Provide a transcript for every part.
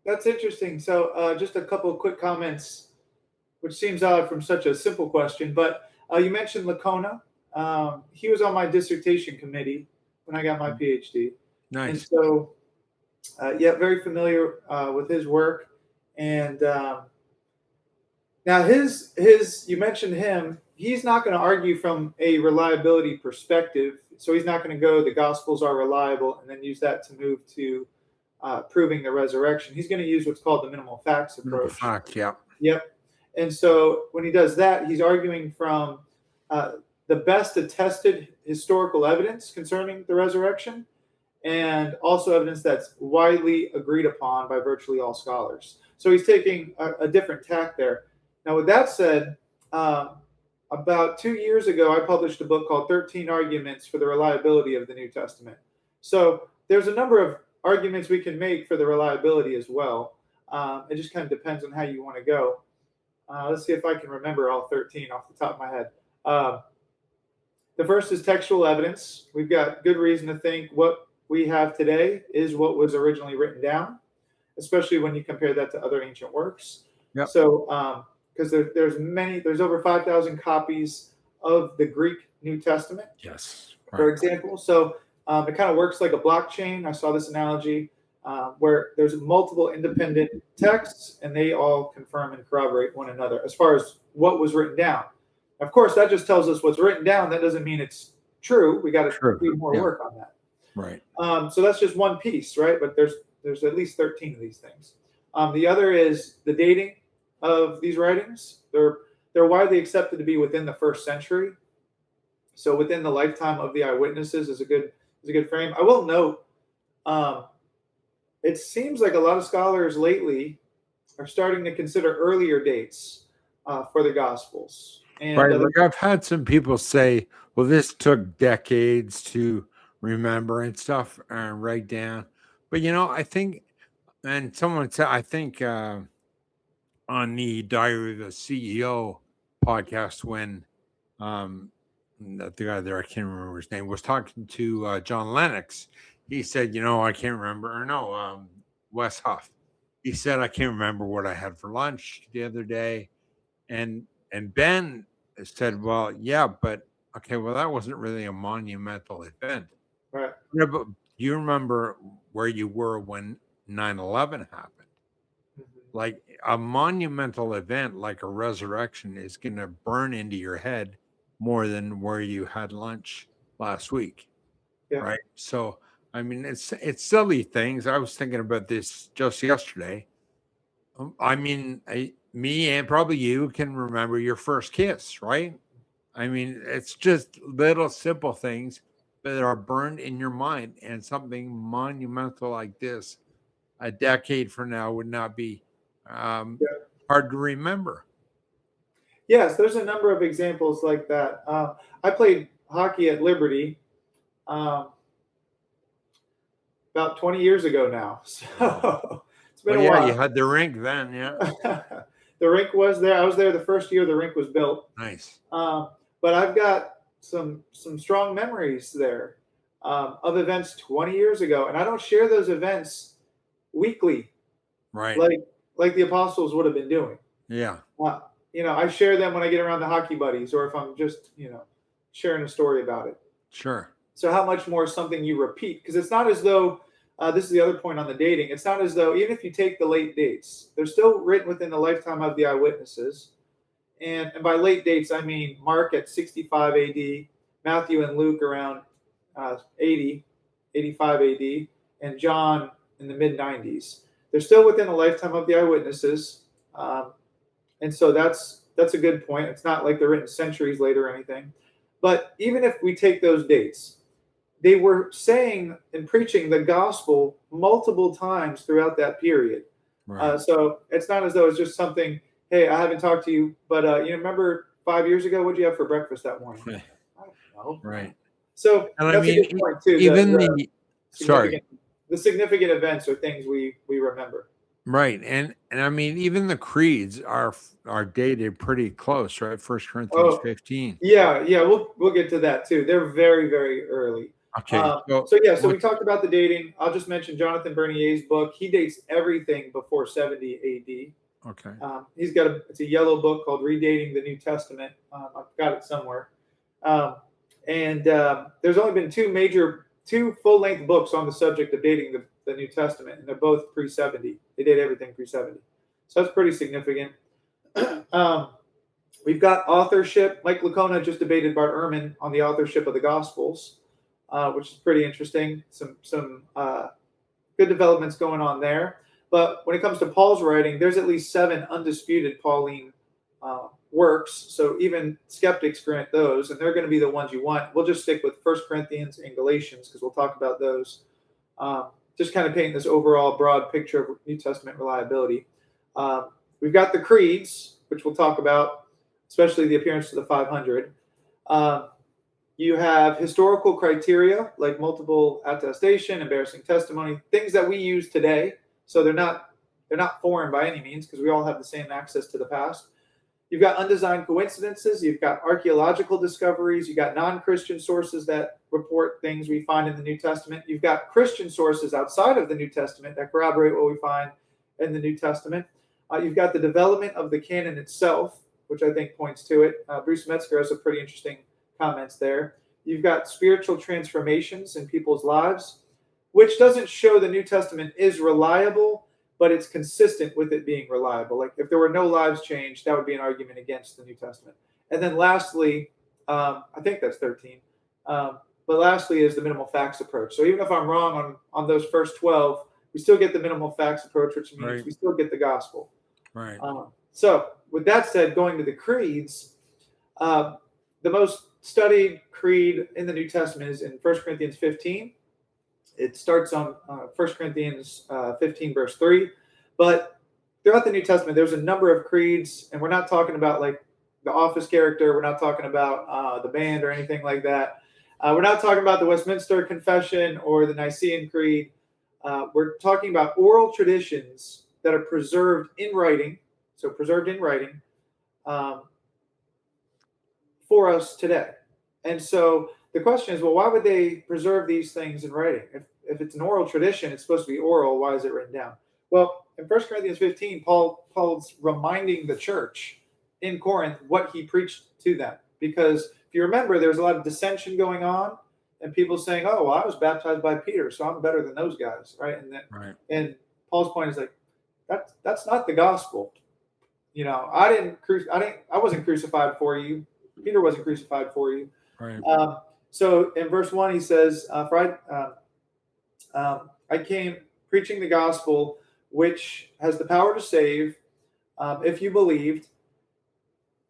That's interesting. So just a couple of quick comments, which seems odd from such a simple question, but you mentioned Licona. He was on my dissertation committee when I got my PhD. And Nice. so, yeah, very familiar with his work. And now you mentioned him. He's not going to argue from a reliability perspective. So he's not going to go, the Gospels are reliable, and then use that to move to proving the resurrection. He's going to use what's called the minimal facts approach. Fact, yeah. Yep. And so when he does that, he's arguing from the best attested historical evidence concerning the resurrection, and also evidence that's widely agreed upon by virtually all scholars. So he's taking a different tack there. Now, with that said, about 2 years ago, I published a book called 13 Arguments for the Reliability of the New Testament. So there's a number of arguments we can make for the reliability as well. It just kind of depends on how you want to go. Let's see if I can remember all 13 off the top of my head. The first is textual evidence. We've got good reason to think what we have today is what was originally written down, especially when you compare that to other ancient works. Yep. So, because there's over 5,000 copies of the Greek New Testament. Yes. Right. For example. So it kind of works like a blockchain. I saw this analogy where there's multiple independent texts, and they all confirm and corroborate one another as far as what was written down. Of course, that just tells us what's written down. That doesn't mean it's true. We got to do more work on that. Right. So that's just one piece, right? But there's at least 13 of these things. The other is the dating of these writings. They're widely accepted to be within the first century. So within the lifetime of the eyewitnesses is a good frame. I will note, it seems like a lot of scholars lately are starting to consider earlier dates for the Gospels. And right. Like I've had some people say, well, this took decades to remember and stuff and write down. But, I think, and someone said, I think on the Diary of the CEO podcast, when the guy there, I can't remember his name, was talking to John Lennox, he said, I can't remember, or no, Wes Huff. He said, I can't remember what I had for lunch the other day. And Ben said, well, yeah, but okay, well, that wasn't really a monumental event. Right. Yeah, but you remember where you were when 9/11 happened. Mm-hmm. Like a monumental event like a resurrection is going to burn into your head more than where you had lunch last week. Yeah. Right. So, I mean, it's silly things. I was thinking about this just yesterday. I mean, me and probably you can remember your first kiss, right? I mean, it's just little simple things that are burned in your mind, and something monumental like this a decade from now would not be hard to remember. Yes, there's a number of examples like that. I played hockey at Liberty about 20 years ago now. So it's been a while. You had the rink then, yeah. The rink was there. I was there the first year the rink was built. Nice. But I've got some strong memories there of events 20 years ago, and I don't share those events weekly, right? Like the apostles would have been doing. Yeah. I share them when I get around the hockey buddies, or if I'm just sharing a story about it. Sure. So how much more something you repeat? Because it's not as though this is the other point on the dating. It's not as though even if you take the late dates, they're still written within the lifetime of the eyewitnesses. And by late dates, I mean Mark at 65 AD, Matthew and Luke around 80, 85 AD, and John in the mid-90s. They're still within the lifetime of the eyewitnesses. And so that's a good point. It's not like they're written centuries later or anything. But even if we take those dates, they were saying and preaching the gospel multiple times throughout that period. Right. So it's not as though it's just something, hey, I haven't talked to you, but remember 5 years ago, what'd you have for breakfast that morning? Right. I don't know. Right. So and that's a good point too. Even the significant events are things we remember. Right. And I mean, even the creeds are dated pretty close, right? 1 Corinthians 15. Yeah. We'll get to that too. They're very, very early. Okay. So we talked about the dating. I'll just mention Jonathan Bernier's book. He dates everything before 70 AD. Okay. He's got it's a yellow book called Redating the New Testament. I've got it somewhere. There's only been two full-length books on the subject of dating the New Testament, and they're both pre-70. They date everything pre-70. So that's pretty significant. We've got authorship. Mike Licona just debated Bart Ehrman on the authorship of the Gospels, which is pretty interesting. Some good developments going on there. But when it comes to Paul's writing, there's at least 7 undisputed Pauline works. So even skeptics grant those, and they're going to be the ones you want. We'll just stick with 1 Corinthians and Galatians because we'll talk about those. Just kind of painting this overall broad picture of New Testament reliability. We've got the creeds, which we'll talk about, especially the appearance of the 500. You have historical criteria like multiple attestation, embarrassing testimony, things that we use today. So they're not foreign by any means because we all have the same access to the past. You've got undesigned coincidences. You've got archaeological discoveries. You've got non-Christian sources that report things we find in the New Testament. You've got Christian sources outside of the New Testament that corroborate what we find in the New Testament. You've got the development of the canon itself, which I think points to it. Bruce Metzger has some pretty interesting comments there. You've got spiritual transformations in people's lives, which doesn't show the New Testament is reliable, but it's consistent with it being reliable. Like if there were no lives changed, that would be an argument against the New Testament. And then lastly, I think that's 13. But lastly is the minimal facts approach. So even if I'm wrong on those first 12, we still get the minimal facts approach, which means we still get the gospel. Right. So with that said, going to the creeds, the most studied creed in the New Testament is in 1 Corinthians 15. It starts on 1 Corinthians 15, verse 3. But throughout the New Testament, there's a number of creeds, and we're not talking about like the Office character. We're not talking about the band or anything like that. We're not talking about the Westminster Confession or the Nicene Creed. We're talking about oral traditions that are preserved in writing, for us today. And so the question is, well, why would they preserve these things in writing? If it's an oral tradition, it's supposed to be oral. Why is it written down? Well, in 1 Corinthians 15, Paul's reminding the church in Corinth what he preached to them. Because if you remember, there's a lot of dissension going on and people saying, oh, well, I was baptized by Peter, so I'm better than those guys, right? And Paul's point is like, that's not the gospel. You know, I wasn't crucified for you. Peter wasn't crucified for you. Right. So in verse 1, he says, I came preaching the gospel, which has the power to save, if you believed.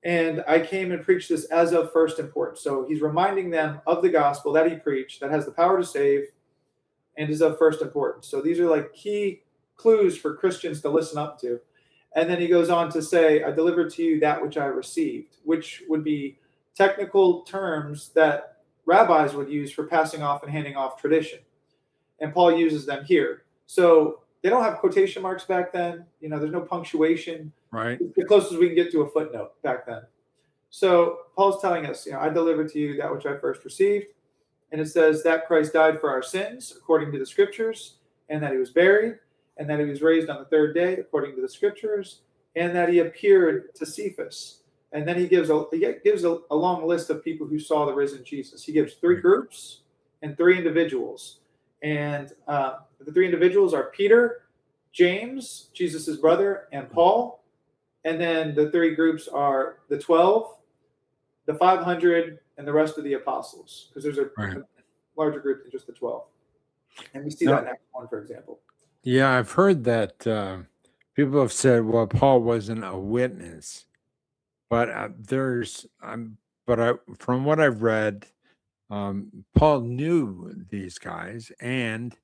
And I came and preached this as of first importance. So he's reminding them of the gospel that he preached that has the power to save and is of first importance. So these are like key clues for Christians to listen up to. And then he goes on to say, I delivered to you that which I received, which would be technical terms that rabbis would use for passing off and handing off tradition. And Paul uses them here. So they don't have quotation marks back then. You know, there's no punctuation. Right. It's the closest we can get to a footnote back then. So Paul's telling us, I delivered to you that which I first received. And it says that Christ died for our sins, according to the scriptures, and that he was buried, and that he was raised on the third day, according to the scriptures, and that he appeared to Cephas. And then he gives a long list of people who saw the risen Jesus. He gives 3 groups and 3 individuals. And the 3 individuals are Peter, James, Jesus' brother, and Paul. And then the 3 groups are the 12, the 500, and the rest of the apostles, because there's a larger group than just the 12. And we see that in Acts 1, for example. Yeah, I've heard that people have said, well, Paul wasn't a witness. But from what I've read, Paul knew these guys, and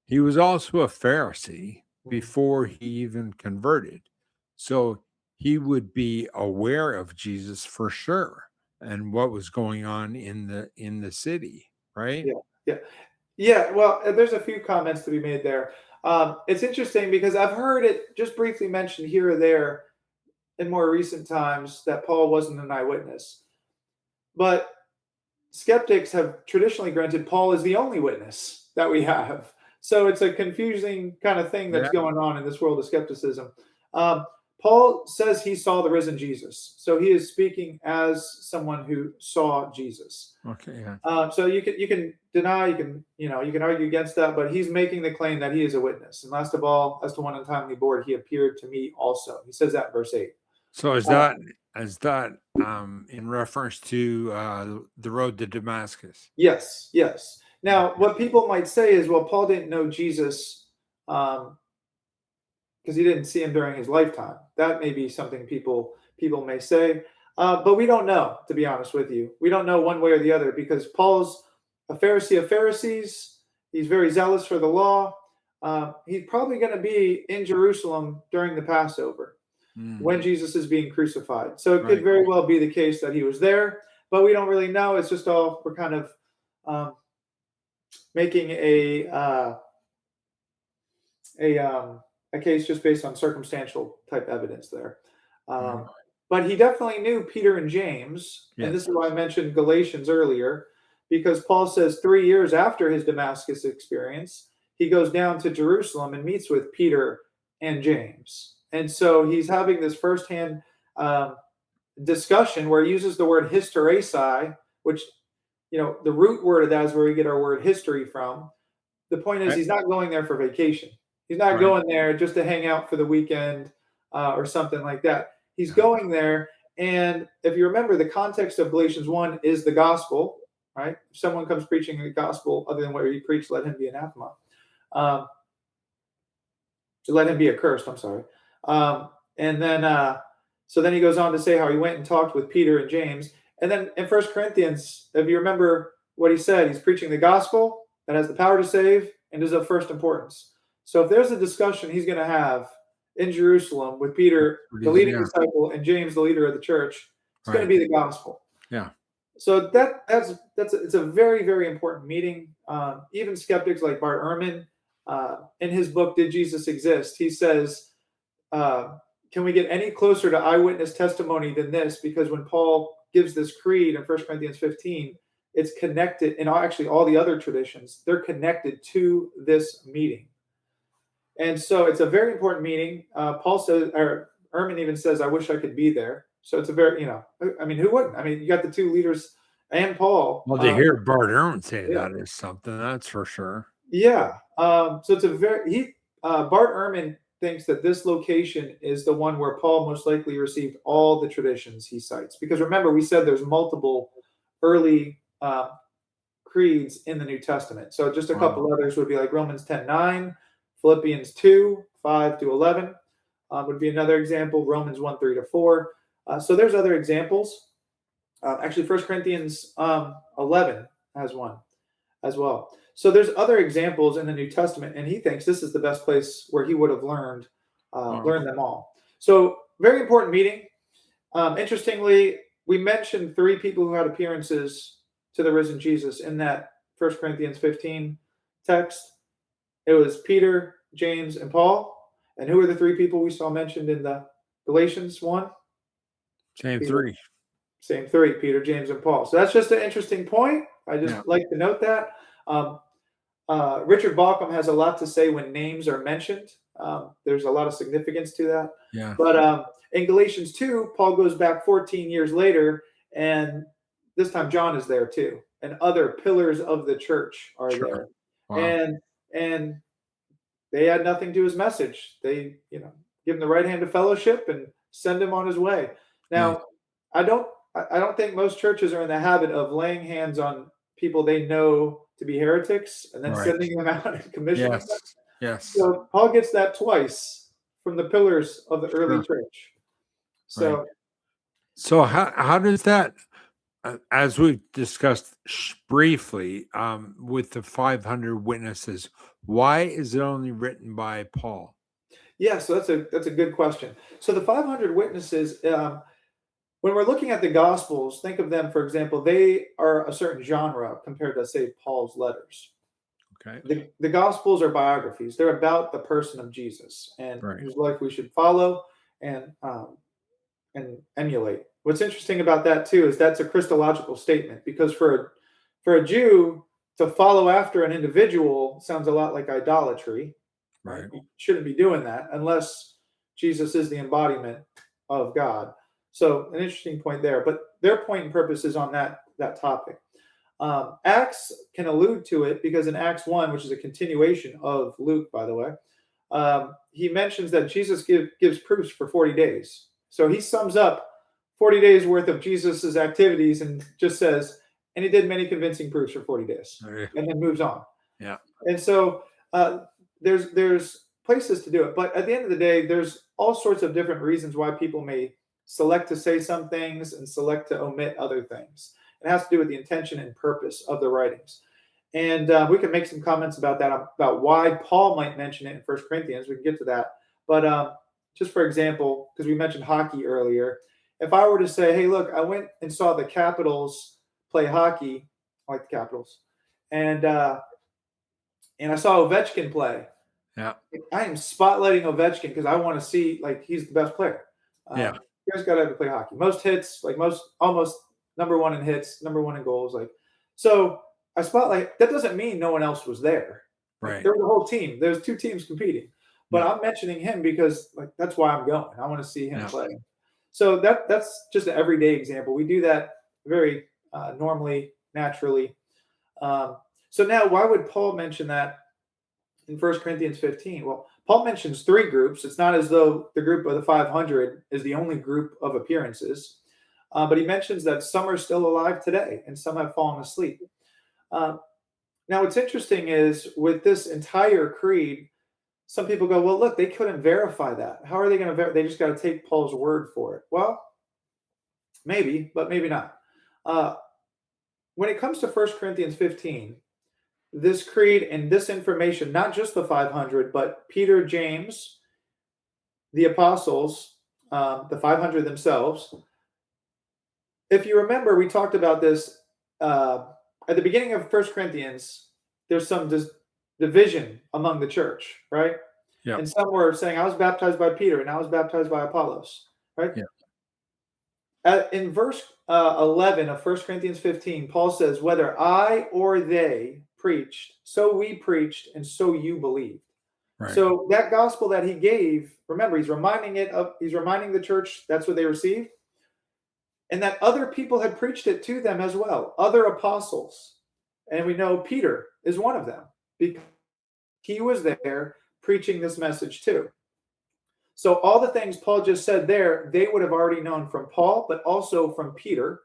he was also a Pharisee before he even converted. So he would be aware of Jesus for sure and what was going on in the city, right? Yeah. Well, there's a few comments to be made there. It's interesting because I've heard it just briefly mentioned here or there in more recent times that Paul wasn't an eyewitness. But skeptics have traditionally granted Paul is the only witness that we have. So it's a confusing kind of thing that's going on in this world of skepticism. Paul says he saw the risen Jesus. So he is speaking as someone who saw Jesus. Okay. Yeah. So you can deny, you can argue against that, but he's making the claim that he is a witness. And last of all, as to one untimely board, he appeared to me also. He says that in verse 8. So is that in reference to the road to Damascus? Yes, yes. Now, what people might say is, well, Paul didn't know Jesus because he didn't see him during his lifetime. That may be something people may say, but we don't know, to be honest with you. We don't know one way or the other because Paul's a Pharisee of Pharisees. He's very zealous for the law. He's probably going to be in Jerusalem during the Passover when Jesus is being crucified. So it could very well be the case that he was there, but we don't really know. It's just we're kind of making a case just based on circumstantial type evidence there. But he definitely knew Peter and James. Yes. And this is why I mentioned Galatians earlier, because Paul says 3 years after his Damascus experience, he goes down to Jerusalem and meets with Peter and James. And so he's having this firsthand discussion where he uses the word hysteresi, which, the root word of that is where we get our word history from. The point is, he's not going there for vacation. He's not going there just to hang out for the weekend or something like that. He's going there, and if you remember, the context of Galatians 1 is the gospel, right? If someone comes preaching the gospel other than what he preached, let him be anathema. Let him be accursed, I'm sorry. And then, so then he goes on to say how he went and talked with Peter and James. And then in 1 Corinthians, if you remember what he said, he's preaching the gospel that has the power to save and is of first importance. So if there's a discussion he's going to have in Jerusalem with Peter, the leading disciple, and James, the leader of the church, it's going to be the gospel. Yeah. So it's a very, very important meeting. Even skeptics like Bart Ehrman, in his book, Did Jesus Exist? He says, can we get any closer to eyewitness testimony than this? Because when Paul gives this creed in 1 Corinthians 15, it's connected, and actually all the other traditions, they're connected to this meeting. And so it's a very important meeting. Paul says, or Ehrman even says, I wish I could be there. So it's a very, I mean, who wouldn't? I mean, you got the two leaders and Paul. Well, to hear Bart Ehrman say that is something, that's for sure. Yeah. So it's Bart Ehrman thinks that this location is the one where Paul most likely received all the traditions he cites. Because remember, we said there's multiple early creeds in the New Testament. So just a couple others would be like Romans 10:9, Philippians 2:5-11 would be another example. Romans 1:3-4. So there's other examples. Actually, 1 Corinthians 11 has one as well. So there's other examples in the New Testament, and he thinks this is the best place where he would have learned them all. So very important meeting. Interestingly, we mentioned 3 people who had appearances to the risen Jesus in that 1 Corinthians 15 text. It was Peter, James, and Paul. And who are the 3 people we saw mentioned in the Galatians 1? Same 3. Same 3, Peter, James, and Paul. So that's just an interesting point. I just like to note that. Richard Bauckham has a lot to say when names are mentioned. There's a lot of significance to that. Yeah. But in Galatians 2, Paul goes back 14 years later, and this time John is there too. And other pillars of the church are there. Wow. And they add nothing to his message. They, give him the right hand of fellowship and send him on his way. Now, I don't think most churches are in the habit of laying hands on people they know to be heretics and then sending them out and commissioning them. Yes. So Paul gets that twice from the pillars of the early church. So how does that, as we've discussed briefly, with the 500 witnesses, why is it only written by Paul? Yeah, so that's a good question. So the 500 witnesses, when we're looking at the Gospels, think of them, for example, they are a certain genre compared to, say, Paul's letters. Okay. The Gospels are biographies. They're about the person of Jesus and whose life we should follow and emulate. What's interesting about that, too, is that's a Christological statement, because for For a Jew to follow after an individual sounds a lot like idolatry. Right. You shouldn't be doing that unless Jesus is the embodiment of God. So an interesting point there. But their point and purpose is on that topic. Acts can allude to it because in Acts 1, which is a continuation of Luke, by the way, he mentions that Jesus gives proofs for 40 days. So he sums up 40 days worth of Jesus's activities and just says, and he did many convincing proofs for 40 days, and then moves on. Yeah. And so there's places to do it. But at the end of the day, there's all sorts of different reasons why people may select to say some things and select to omit other things. It has to do with the intention and purpose of the writings. And we can make some comments about that, about why Paul might mention it in 1 Corinthians. We can get to that. But just for example, because we mentioned hockey earlier, if I were to say, hey, look, I went and saw the Capitals play hockey, I like the Capitals, and I saw Ovechkin play. Yeah. I am spotlighting Ovechkin because I want to see, like, he's the best player. Yeah. You guys got to play hockey. Most hits, like almost number one in hits, number one in goals. Like, so I spotlight. That doesn't mean no one else was there. Right. Like, there was a whole team. There's two teams competing. But I'm mentioning him because, like, that's why I'm going. I want to see him play. So that's just an everyday example. We do that very normally, naturally. So now, why would Paul mention that in 1 Corinthians 15? Well, Paul mentions three groups. It's not as though the group of the 500 is the only group of appearances. But he mentions that some are still alive today and some have fallen asleep. Now, what's interesting is with this entire creed, some people go, well, look, they couldn't verify that. How are they going to verify? They just got to take Paul's word for it. Well, maybe, but maybe not. When it comes to 1 Corinthians 15, this creed and this information, not just the 500, but Peter, James, the apostles, the 500 themselves. If you remember, we talked about this at the beginning of 1 Corinthians. There's some division among the church, right? Yeah. And some were saying, I was baptized by Peter and I was baptized by Apollos, right? Yeah. In verse 11 of 1 Corinthians 15, Paul says, whether I or they preached, so we preached, and so you believed. Right. So that gospel that he gave, remember, he's reminding the church that's what they received, and that other people had preached it to them as well, other apostles. And we know Peter is one of them because he was there preaching this message too. So all the things Paul just said there, they would have already known from Paul, but also from Peter.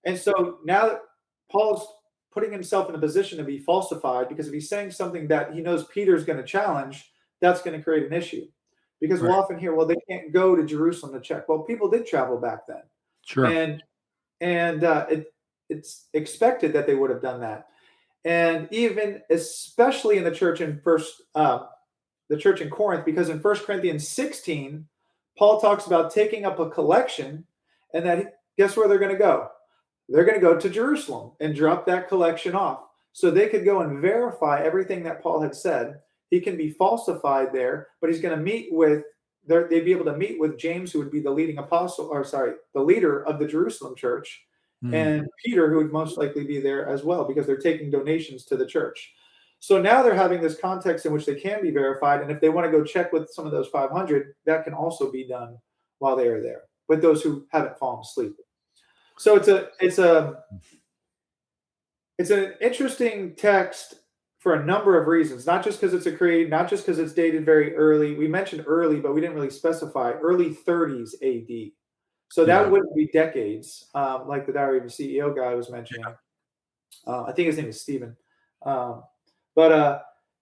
And so now that Paul's putting himself in a position to be falsified, because if he's saying something that he knows Peter's going to challenge, that's going to create an issue. Because we'll often hear, well, they can't go to Jerusalem to check. Well, people did travel back then. Sure. And it's expected that they would have done that. And even especially in the church in the church in Corinth, because in 1 Corinthians 16, Paul talks about taking up a collection, and that guess where they're going to go? They're going to go to Jerusalem and drop that collection off. So they could go and verify everything that Paul had said. He can be falsified there, but he's going to meet with, they'd be able to meet with James, who would be the the leader of the Jerusalem church, and Peter, who would most likely be there as well, because they're taking donations to the church. So now they're having this context in which they can be verified. And if they want to go check with some of those 500, that can also be done while they are there with those who haven't fallen asleep. So it's an interesting text for a number of reasons, not just because it's a creed, not just because it's dated very early. We mentioned early, but we didn't really specify early 30s AD. So that wouldn't be decades, like the Diary of a CEO guy was mentioning. I think his name is Stephen.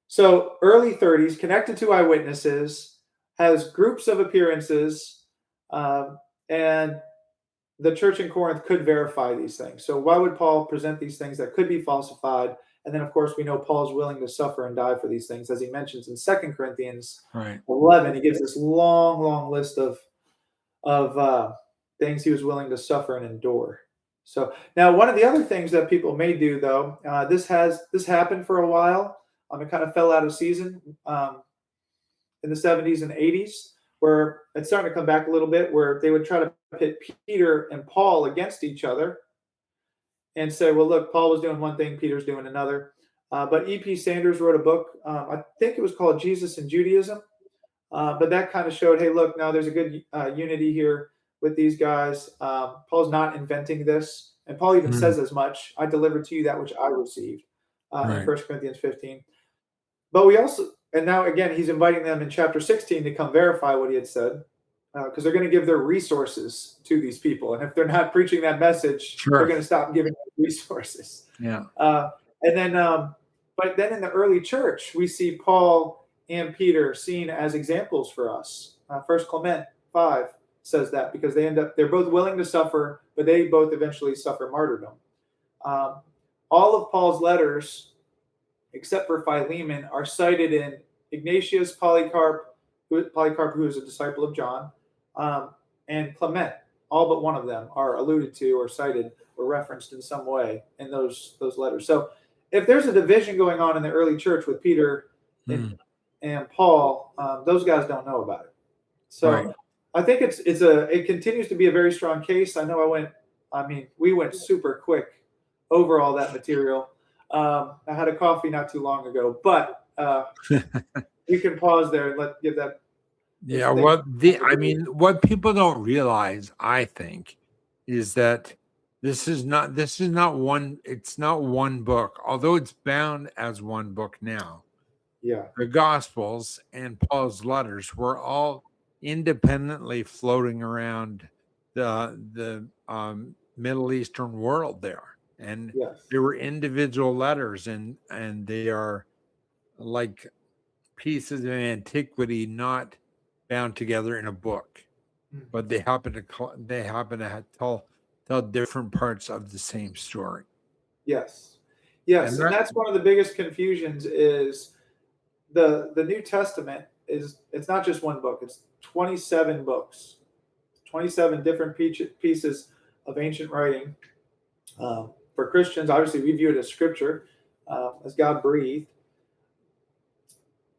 So early 30s, connected to eyewitnesses, has groups of appearances, and the church in Corinth could verify these things. So why would Paul present these things that could be falsified? And then, of course, we know Paul's willing to suffer and die for these things, as he mentions in 2 Corinthians 11. He gives this long, long list of things he was willing to suffer and endure. So now, one of the other things that people may do, though, this happened for a while. It kind of fell out of season in the 70s and 80s, where it's starting to come back a little bit, where they would try to pit Peter and Paul against each other. and say, well, look, Paul was doing one thing, Peter's doing another. But E.P. Sanders wrote a book, I think it was called Jesus and Judaism, but that kind of showed, hey, look, now there's a good unity here with these guys. Paul's not inventing this. And Paul even says as much, I delivered to you that which I received in 1 Corinthians 15. But we also, and now again, he's inviting them in chapter 16 to come verify what he had said, because they're going to give their resources to these people. And if they're not preaching that message, they're going to stop giving resources. Yeah. And then, but then in the early church, we see Paul and Peter seen as examples for us. 1 Clement 5 says that, because they're both willing to suffer, but they both eventually suffer martyrdom. All of Paul's letters, except for Philemon, are cited in Ignatius, Polycarp, who is a disciple of John, and Clement. All but one of them are alluded to or cited or referenced in some way in those letters. So if there's a division going on in the early church with Peter and Paul, those guys don't know about it. So I think it continues to be a very strong case. I know we went super quick over all that material. I had a coffee not too long ago, but we can pause there and give that. Yeah, what people don't realize, I think, is that this is not one. It's not one book, although it's bound as one book now. Yeah, the Gospels and Paul's letters were all independently floating around the Middle Eastern world there, and they were individual letters, and they are like pieces of antiquity, not bound together in a book, but they happen to tell different parts of the same story. Yes, and that's one of the biggest confusions is the New Testament it's not just one book, it's 27 books, 27 different pieces of ancient writing. For Christians, obviously, we view it as scripture, as God breathed,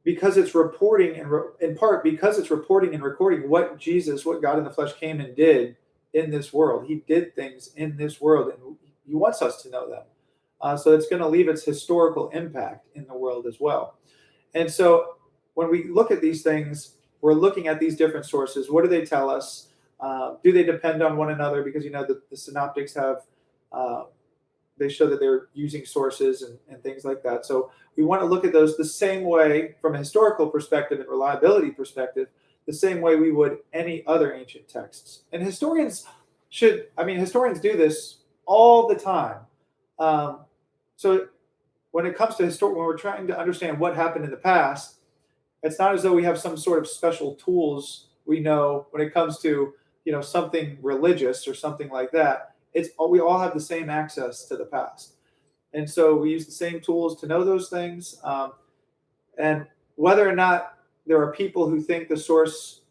because it's reporting, in part because it's reporting and recording what God in the flesh came and did in this world. He did things in this world, and he wants us to know them. So it's going to leave its historical impact in the world as well. And so when we look at these things, we're looking at these different sources. What do they tell us? Do they depend on one another? Because the synoptics have they show that they're using sources and things like that. So we want to look at those the same way from a historical perspective and reliability perspective, the same way we would any other ancient texts. And historians do this all the time. So when it comes to when we're trying to understand what happened in the past, it's not as though we have some sort of special tools we know when it comes to something religious or something like that. We all have the same access to the past. And so we use the same tools to know those things. And whether or not there are people who think the source,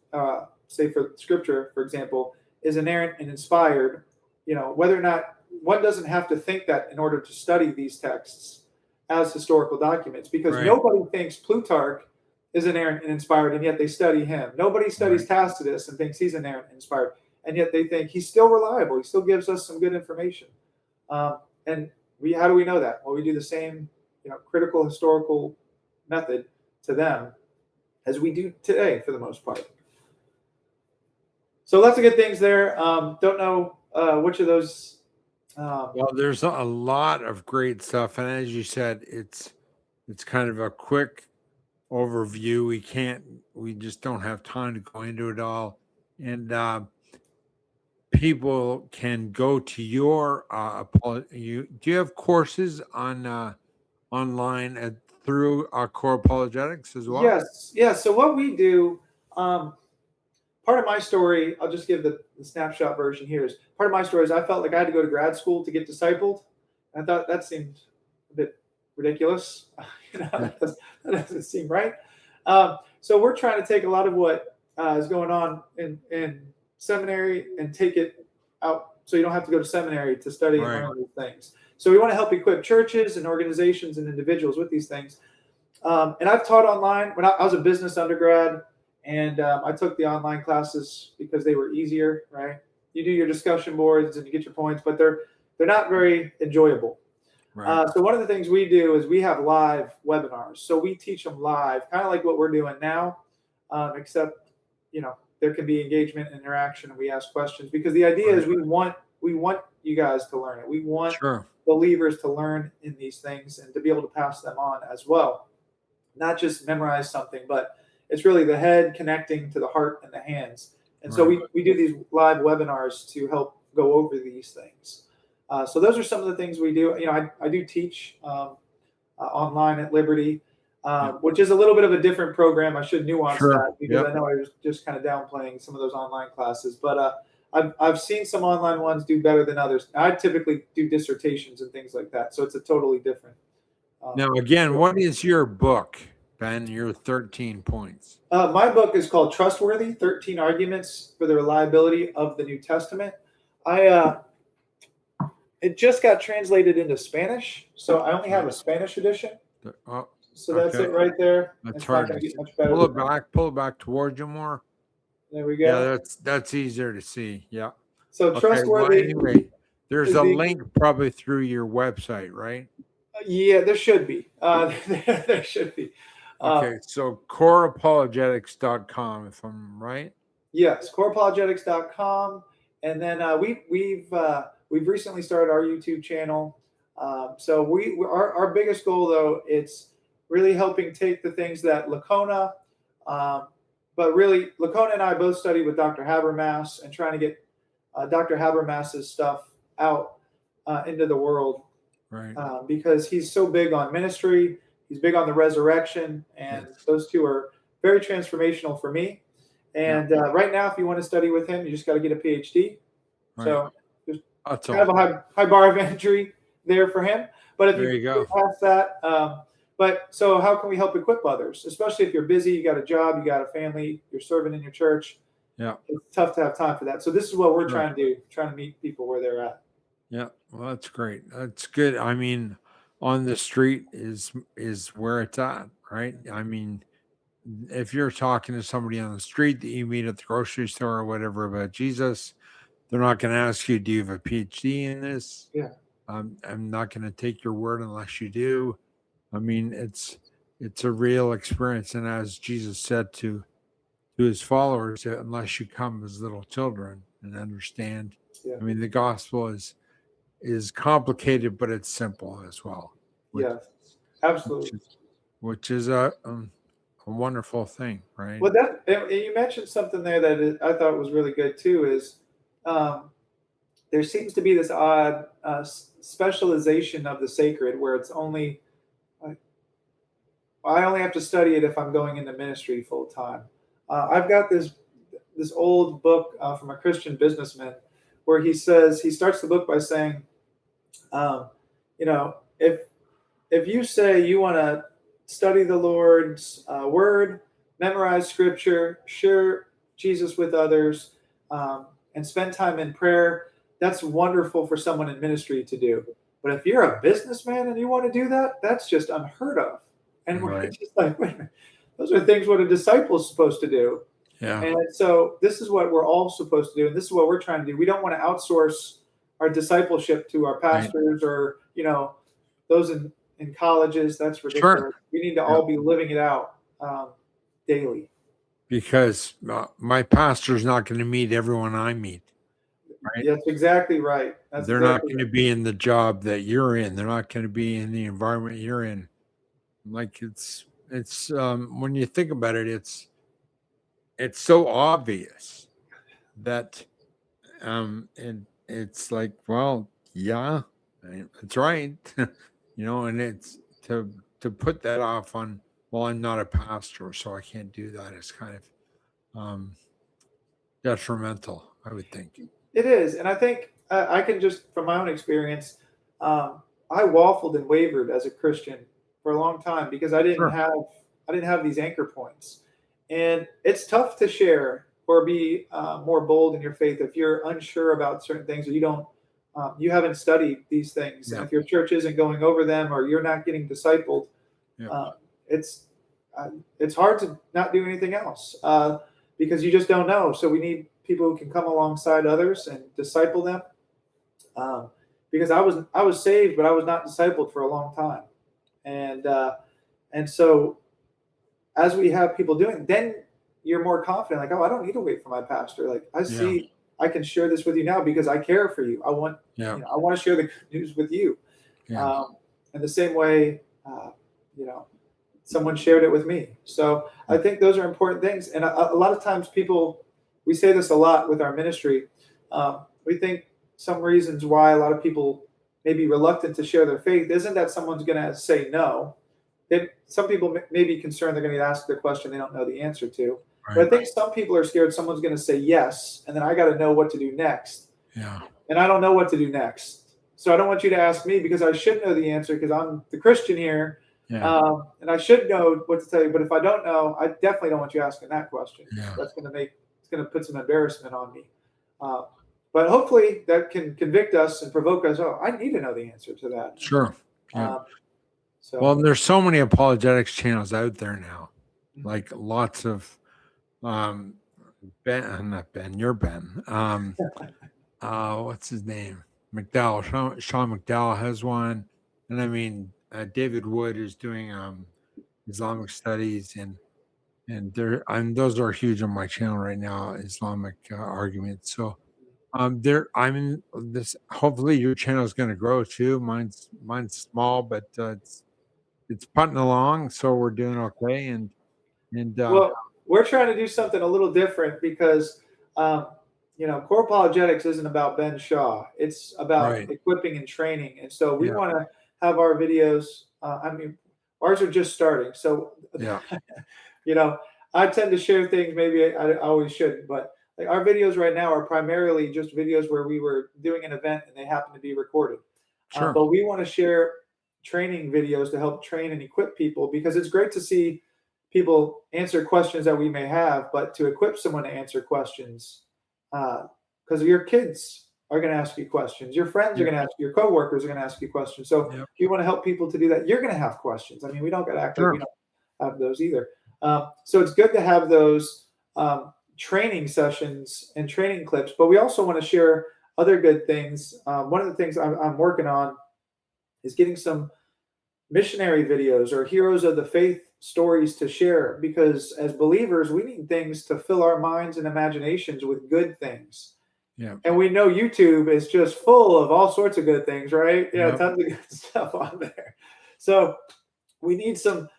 say for scripture, for example, is inerrant and inspired, whether or not one doesn't have to think that in order to study these texts as historical documents, because nobody thinks Plutarch is inerrant and inspired, and yet they study him. Nobody studies Tacitus and thinks he's inerrant and inspired, and yet they think he's still reliable. He still gives us some good information. And how do we know that? Well, we do the same, critical historical method to them as we do today, for the most part. So lots of good things there. Don't know which of those. Well, there's a lot of great stuff, and as you said, it's kind of a quick overview. We just don't have time to go into it all, and people can go to your do you have courses on online through Core Apologetics as well? Yes. So what we do, part of my story, I'll just give the snapshot version here, is part of my story is I felt like I had to go to grad school to get discipled. I thought that seemed a bit ridiculous. That doesn't seem right. So we're trying to take a lot of what is going on in seminary and take it out so you don't have to go to seminary to study and learn these things. So we want to help equip churches and organizations and individuals with these things. And I've taught online. When I was a business undergrad, and I took the online classes because they were easier, right? You do your discussion boards and you get your points, but they're they're not very enjoyable. Right. So one of the things we do is we have live webinars. So we teach them live, kind of like what we're doing now, except there can be engagement and interaction, and we ask questions because the idea is we want you guys to learn it. We want Sure. believers to learn in these things and to be able to pass them on as well, not just memorize something, but it's really the head connecting to the heart and the hands. And so we do these live webinars to help go over these things. So those are some of the things we do. I do teach online at Liberty, which is a little bit of a different program. I should nuance that because I know I was just kind of downplaying some of those online classes. But I've seen some online ones do better than others. I typically do dissertations and things like that, so it's a totally different. Now, again, what is your book, Ben? Your 13 points. My book is called Trustworthy: 13 Arguments for the Reliability of the New Testament. It just got translated into Spanish, so I only have a Spanish edition. So that's it right there. That's it's hard. Not gonna get much better Pull it back towards you more. There we go. Yeah, that's easier to see. Yeah. So Trustworthy. Well, anyway, there's a link probably through your website, right? Yeah, there should be. There should be. Okay, so coreapologetics.com, if I'm right. Yes, coreapologetics.com, and then we've recently started our YouTube channel. So our biggest goal though, it's really helping take the things that Licona, but really Licona and I both studied with Dr. Habermas and trying to get Dr. Habermas's stuff out into the world, right? Because he's so big on ministry, he's big on the resurrection, and those two are very transformational for me. And right now, if you want to study with him, you just got to get a PhD. Right. So there's kind of a high bar of entry there for him. But if you go past that, but so how can we help equip others, especially if you're busy, you got a job, you got a family, you're serving in your church. Yeah, it's tough to have time for that. So this is what we're trying to do, trying to meet people where they're at. Yeah, well, that's great. That's good. I mean, on the street is where it's at, right? I mean, if you're talking to somebody on the street that you meet at the grocery store or whatever about Jesus, they're not going to ask you, do you have a PhD in this? Yeah. I'm not going to take your word unless you do. I mean, it's a real experience. And as Jesus said to his followers, unless you come as little children and understand, I mean, the gospel is complicated, but it's simple as well. Yes, absolutely. Which is a wonderful thing, right? Well, you mentioned something there that I thought was really good too. Is there seems to be this odd specialization of the sacred, where it's only I only have to study it if I'm going into ministry full time. I've got this old book from a Christian businessman where he says, he starts the book by saying, if you say you want to study the Lord's word, memorize scripture, share Jesus with others, and spend time in prayer, that's wonderful for someone in ministry to do. But if you're a businessman and you want to do that, that's just unheard of. And we're just like, wait a minute, those are things what a disciple is supposed to do. Yeah. And so this is what we're all supposed to do. And this is what we're trying to do. We don't want to outsource our discipleship to our pastors or, those in colleges. That's ridiculous. Sure. We need to all be living it out daily. Because my pastor's not going to meet everyone I meet. Right? That's exactly right. They're not going to be in the job that you're in. They're not going to be in the environment you're in. Like it's when you think about it, it's so obvious that it's like, well, yeah, that's right. And it's to put that off on, well, I'm not a pastor, so I can't do that. It's kind of detrimental, I would think. It is. And I think I can just, from my own experience, I waffled and wavered as a Christian for a long time because I didn't have these anchor points. And it's tough to share or be more bold in your faith if you're unsure about certain things or you haven't studied these things. And if your church isn't going over them or you're not getting discipled, it's hard to not do anything else because you just don't know. So we need people who can come alongside others and disciple them. because I was saved, but I was not discipled for a long time, and so as we have people doing, then you're more confident. Like, oh, I don't need to wait for my pastor. Like, I Yeah. see, I can share this with you now because I care for you. I want, Yeah. I want to share the good news with you. Yeah. In the same way, someone shared it with me. So I think those are important things. And a lot of times we say this a lot with our ministry. We think some reasons why a lot of people may be reluctant to share their faith isn't that someone's going to say no. Some people may be concerned they're going to ask the question they don't know the answer to. Right. But I think some people are scared someone's going to say yes, and then I got to know what to do next. Yeah. And I don't know what to do next. So I don't want you to ask me because I should know the answer because I'm the Christian here. Yeah. And I should know what to tell you. But if I don't know, I definitely don't want you asking that question. Yeah. That's going to put some embarrassment on me. But hopefully that can convict us and provoke us. Oh, I need to know the answer to that. Sure. Yeah. Well, there's so many apologetics channels out there now, like lots of Ben, not Ben, you're Ben. What's his name? McDowell. Sean McDowell has one, and I mean David Wood is doing Islamic studies, and those are huge on my channel right now. Islamic arguments. So hopefully your channel is going to grow too. Mine's small, but it's putting along, so we're doing okay. And well, we're trying to do something a little different because core apologetics isn't about Ben Shaw. It's about equipping and training, and so we want to have our videos. Ours are just starting, so I tend to share things maybe I always shouldn't, but like our videos right now are primarily just videos where we were doing an event and they happen to be recorded. Sure. But we want to share training videos to help train and equip people because it's great to see people answer questions that we may have, but to equip someone to answer questions, because your kids are going to ask you questions, your friends are going to ask you, your coworkers are going to ask you questions. So if you want to help people to do that, you're going to have questions. I mean, we don't got to act like we don't have those either. So it's good to have those training sessions and training clips, but we also want to share other good things. One of the things I'm working on is getting some missionary videos or heroes of the faith stories to share, because as believers, we need things to fill our minds and imaginations with good things. Yeah. And we know YouTube is just full of all sorts of good things, right? Yeah, tons of good stuff on there. So we need some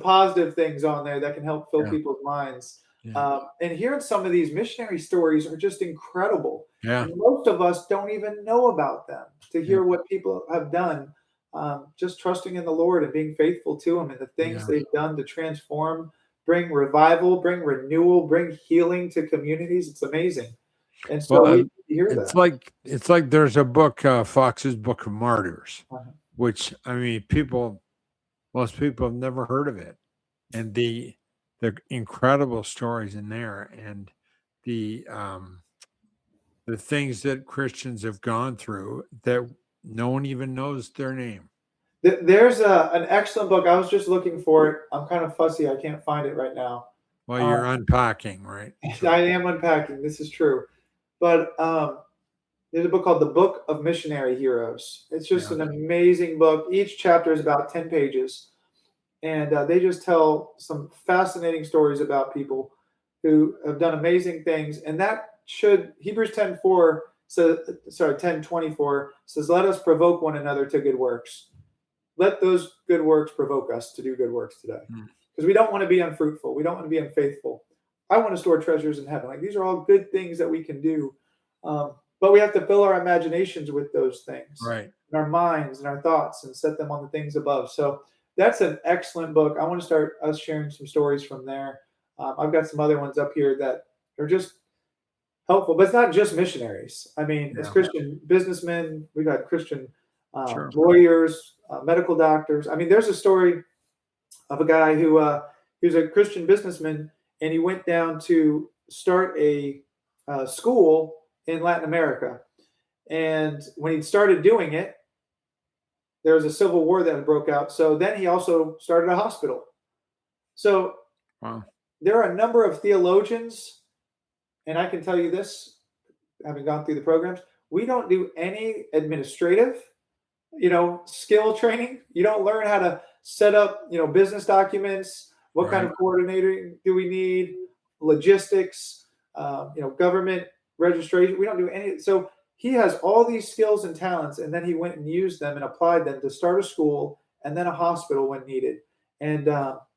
positive things on there that can help fill people's minds. And hearing some of these missionary stories are just incredible. Yeah. And most of us don't even know about them. To hear what people have done, just trusting in the Lord and being faithful to Him and the things they've done to transform, bring revival, bring renewal, bring healing to communities. It's amazing. And so we hear that. It's like there's a book, Fox's Book of Martyrs, which I mean, most people have never heard of it, and the incredible stories in there, and the things that Christians have gone through that no one even knows their name. There's an excellent book. I was just looking for it. I'm kind of fussy. I can't find it right now. Well, you're unpacking, right? So. I am unpacking. This is true. But there's a book called The Book of Missionary Heroes. It's just an amazing book. Each chapter is about 10 pages. And they just tell some fascinating stories about people who have done amazing things. And that Hebrews 10:24 says, 10:24 says, let us provoke one another to good works. Let those good works provoke us to do good works today. Because we don't want to be unfruitful. We don't want to be unfaithful. I want to store treasures in heaven. Like, these are all good things that we can do. But we have to fill our imaginations with those things. Right. In our minds and our thoughts, and set them on the things above. So that's an excellent book. I want to start us sharing some stories from there. I've got some other ones up here that are just helpful, but it's not just missionaries. I mean, it's Christian businessmen. We got Christian lawyers, medical doctors. I mean, there's a story of a guy who was a Christian businessman, and he went down to start a school in Latin America. And when he started doing it, there was a civil war that broke out. So then he also started a hospital. So there are a number of theologians, and I can tell you this, having gone through the programs, we don't do any administrative, skill training. You don't learn how to set up, business documents. What kind Right. of coordinating do we need? Logistics, government registration. We don't do any. So he has all these skills and talents, and then he went and used them and applied them to start a school and then a hospital when needed. And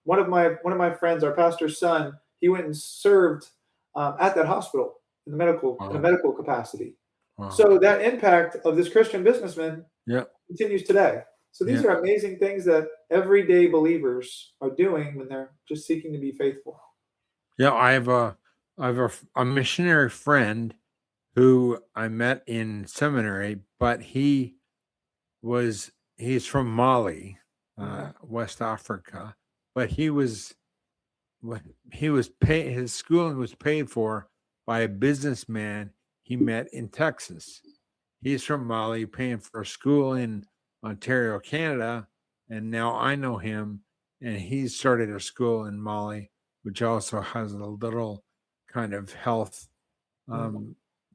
one of my friends, our pastor's son, he went and served at that hospital in a Wow. medical capacity. Wow. So that impact of this Christian businessman Yeah. continues today. So these Yeah. are amazing things that everyday believers are doing when they're just seeking to be faithful. Yeah. I have a missionary friend who I met in seminary, but he's from Mali, West Africa, but his schooling was paid for by a businessman he met in Texas. He's from Mali, paying for a school in Ontario, Canada, and now I know him, and he started a school in Mali, which also has a little kind of health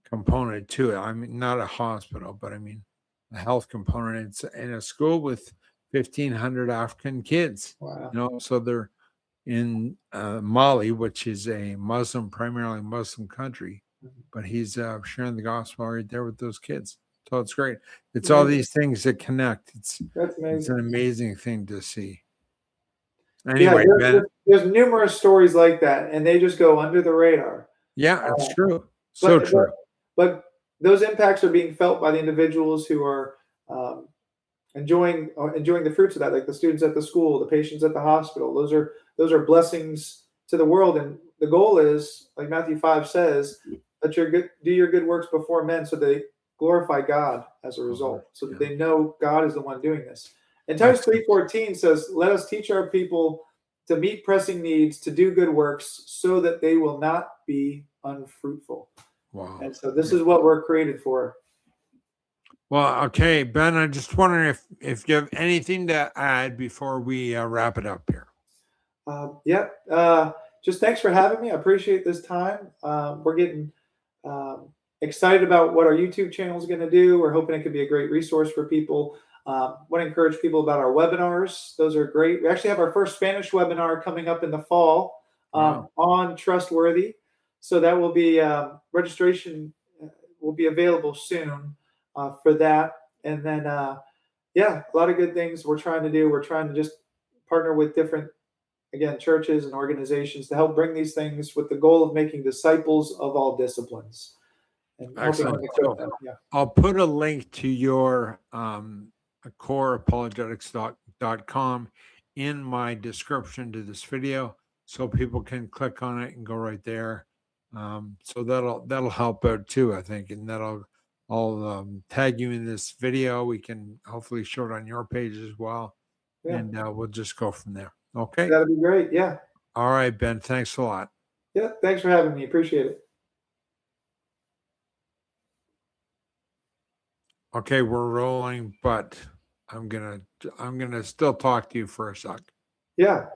component to it. I mean, not a hospital, but I mean a health component. It's in a school with 1,500 African kids. Wow. So they're in Mali, which is a primarily Muslim country, but he's sharing the gospel right there with those kids. So it's great. It's all these things that connect. That's It's amazing. an amazing thing to see. Yeah, Anyway, Ben. there's numerous stories like that, and they just go under the radar. Yeah, it's true. So true. But those impacts are being felt by the individuals who are enjoying the fruits of that, like the students at the school, the patients at the hospital. Those are blessings to the world, and the goal is, like Matthew 5 says, that do your good works before men, so they glorify God as a result, so that they know God is the one doing this. And Titus 3:14 says, "Let us teach our people to meet pressing needs, to do good works, so that they will not be unfruitful." Wow. And so this is what we're created for. Well, okay, Ben, I'm just wondering if you have anything to add before we wrap it up here. Just thanks for having me. I appreciate this time. We're getting excited about what our YouTube channel is going to do. We're hoping it could be a great resource for people. Want to encourage people about our webinars. Those are great. We actually have our first Spanish webinar coming up in the fall on trustworthy. So that will be registration will be available soon for that. And then, a lot of good things we're trying to do. We're trying to just partner with different, again, churches and organizations to help bring these things with the goal of making disciples of all disciplines. And excellent. Yeah. I'll put a link to your coreapologetics.com in my description to this video, so people can click on it and go right there. So that'll help out too, I think, and I'll tag you in this video. We can hopefully show it on your page as well, and we'll just go from there. Okay, that'd be great. Yeah. All right, Ben. Thanks a lot. Yeah. Thanks for having me. Appreciate it. Okay, we're rolling, but I'm gonna still talk to you for a sec. Yeah.